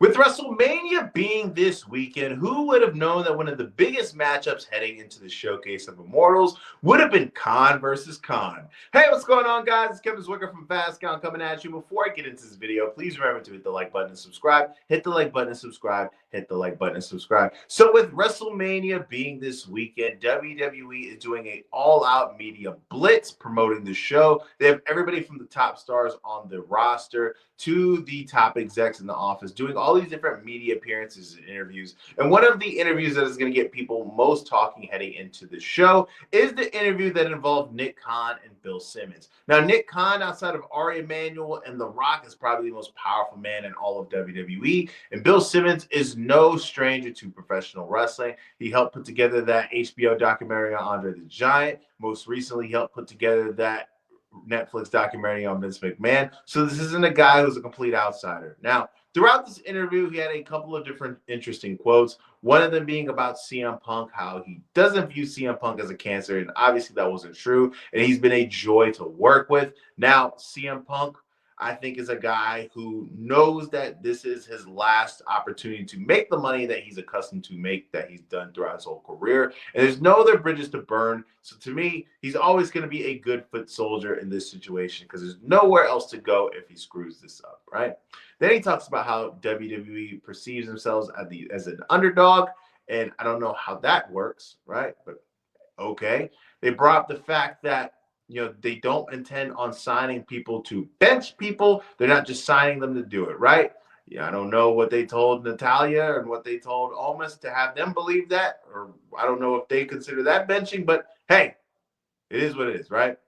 With WrestleMania being this weekend, who would have known that one of the biggest matchups heading into the Showcase of Immortals would have been Khan versus Khan? Hey, what's going on, guys? It's Kevin Zwicker from Fast Count coming at you. Before I get into this video, please remember to hit the like button and subscribe. Hit the like button and subscribe. Hit the like button and subscribe. So with WrestleMania being this weekend, WWE is doing an all-out media blitz promoting the show. They have everybody from the top stars on the roster to the top execs in the office doing all these different media appearances and interviews. And one of the interviews that is going to get people most talking heading into the show is the interview that involved Nick Kahn and Bill Simmons. Now, Nick Kahn, outside of Ari Emanuel and The Rock, is probably the most powerful man in all of WWE. And Bill Simmons is no stranger to professional wrestling. He helped put together that HBO documentary on Andre the Giant. Most recently, he helped put together that Netflix documentary on Vince McMahon. So this isn't a guy who's a complete outsider. Now, throughout this interview, he had a couple of different interesting quotes. One of them being about CM Punk, how he doesn't view CM Punk as a cancer, and obviously that wasn't true. And he's been a joy to work with. Now, CM Punk, I think, is a guy who knows that this is his last opportunity to make the money that he's accustomed to make, that he's done throughout his whole career. And there's no other bridges to burn. So to me, he's always going to be a good foot soldier in this situation because there's nowhere else to go if he screws this up, right? Then he talks about how WWE perceives themselves as an underdog. And I don't know how that works, right? But okay. They brought up the fact that they don't intend on signing people to bench people. They're not just signing them to do it, right? Yeah, I don't know what they told Natalia and what they told Almas to have them believe that, or I don't know if they consider that benching, but hey, it is what it is, right?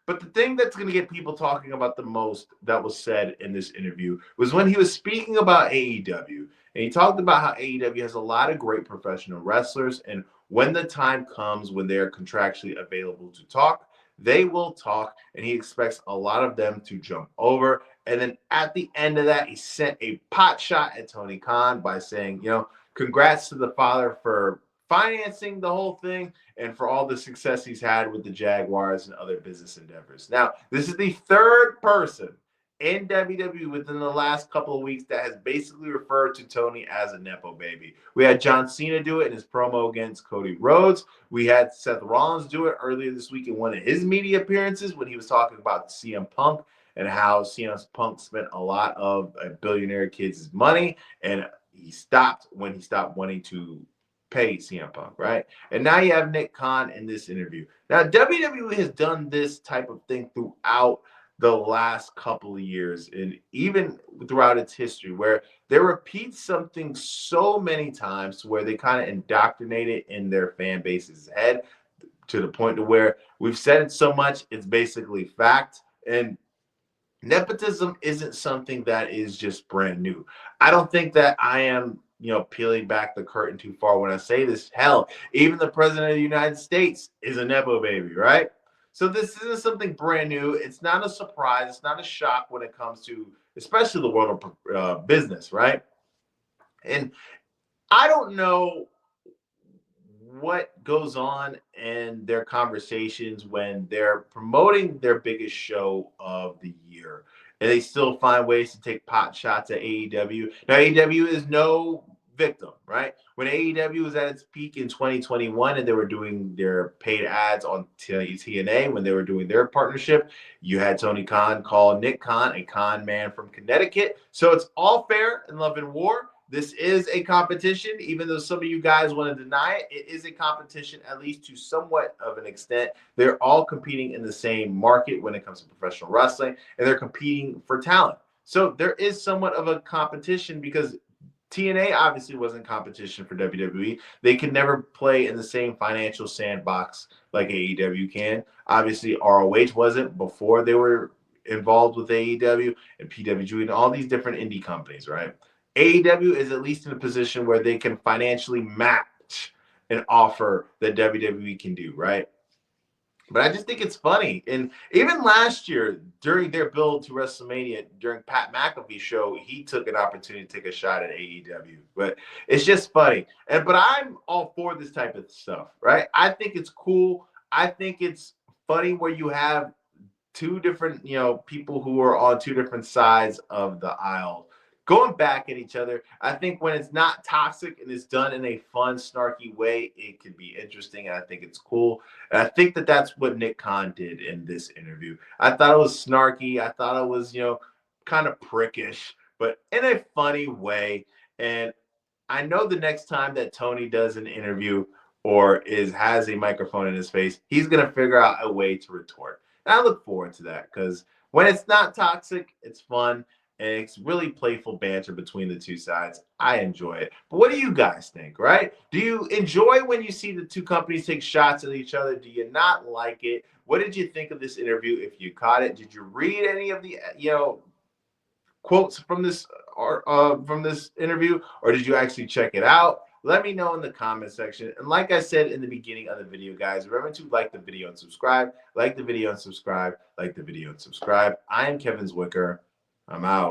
But the thing that's going to get people talking about the most that was said in this interview was when he was speaking about AEW. And he talked about how AEW has a lot of great professional wrestlers. And when the time comes when they're contractually available to talk, they will talk, and he expects a lot of them to jump over. And then at the end of that, he sent a pot shot at Tony Khan by saying, congrats to the father for financing the whole thing and for all the success he's had with the Jaguars and other business endeavors. Now, this is the third person in WWE within the last couple of weeks that has basically referred to Tony as a Nepo baby. We had John Cena do it in his promo against Cody Rhodes. We had Seth Rollins do it earlier this week in one of his media appearances when he was talking about CM Punk and how CM Punk spent a lot of a billionaire kid's money, and he stopped when he stopped wanting to pay CM Punk, right? And now you have Nick Kahn in this interview. Now, WWE has done this type of thing throughout the last couple of years and even throughout its history, where they repeat something so many times where they kind of indoctrinate it in their fan base's head to the point to where we've said it so much, it's basically fact. And nepotism isn't something that is just brand new. I don't think that I am peeling back the curtain too far when I say this. Hell, even the president of the United States is a Nepo baby, right? So this isn't something brand new. It's not a surprise. It's not a shock when it comes to, especially the world of business, right? And I don't know what goes on in their conversations when they're promoting their biggest show of the year, and they still find ways to take pot shots at AEW. Now, AEW is no victim, right? When AEW was at its peak in 2021 and they were doing their paid ads on TNA, when they were doing their partnership, you had Tony Khan call Nick Kahn a con man from Connecticut. So it's all fair in love and war. This is a competition, even though some of you guys want to deny it. It is a competition, at least to somewhat of an extent. They're all competing in the same market when it comes to professional wrestling, and they're competing for talent. So there is somewhat of a competition because TNA obviously wasn't competition for WWE. They can never play in the same financial sandbox like AEW can. Obviously, ROH wasn't before they were involved with AEW and PWG and all these different indie companies, right? AEW is at least in a position where they can financially match an offer that WWE can do, right? But I just think it's funny. And even last year, during their build to WrestleMania, during Pat McAfee's show, he took an opportunity to take a shot at AEW. But it's just funny. But I'm all for this type of stuff, right? I think it's cool. I think it's funny where you have two different, people who are on two different sides of the aisle going back at each other. I think when it's not toxic and it's done in a fun, snarky way, it can be interesting. And I think it's cool. And I think that that's what Nick Kahn did in this interview. I thought it was snarky. I thought it was, kind of prickish, but in a funny way. And I know the next time that Tony does an interview or has a microphone in his face, he's gonna figure out a way to retort. And I look forward to that because when it's not toxic, it's fun and it's really playful banter between the two sides. I enjoy it. But what do you guys think, right? Do you enjoy when you see the two companies take shots at each other? Do you not like it? What did you think of this interview if you caught it? Did you read any of the quotes from this interview, or did you actually check it out? Let me know in the comment section. And like I said in the beginning of the video, guys, remember to like the video and subscribe. Like the video and subscribe. Like the video and subscribe. I am Kevin Zwicker. I'm out.